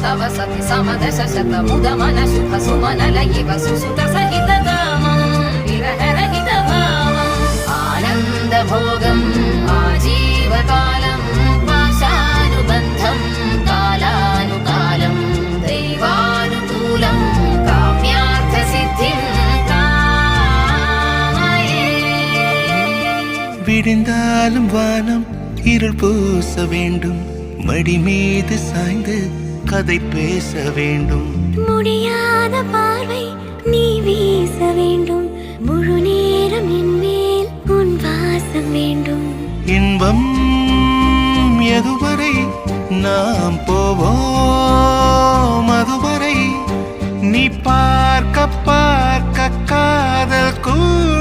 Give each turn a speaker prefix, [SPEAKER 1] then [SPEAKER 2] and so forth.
[SPEAKER 1] तव सति समदश शतमुदमन शुभ सुमनलयिव सुसुत सहितकामं विरहरहितभावम् आनन्दभोगम् आजीवकालं पाशानुबन्धं कालानुकालं दैवानुकूलं काम्यार्थसिद्धिं कामये
[SPEAKER 2] விடிந்தாலும் வானம் இருள் பூச வேண்டும் மடி மீது சாய்ந்து கதை பேச வேண்டும்
[SPEAKER 3] முடியாத பார்வை நீ வீச வேண்டும் முழு நேரம் என் மேல் உன் வாசம் வேண்டும்
[SPEAKER 2] இன்பம் எதுவரை நாம் போவோம் அதுவரை நீ பார்க்க பார்க்க காதல் கூட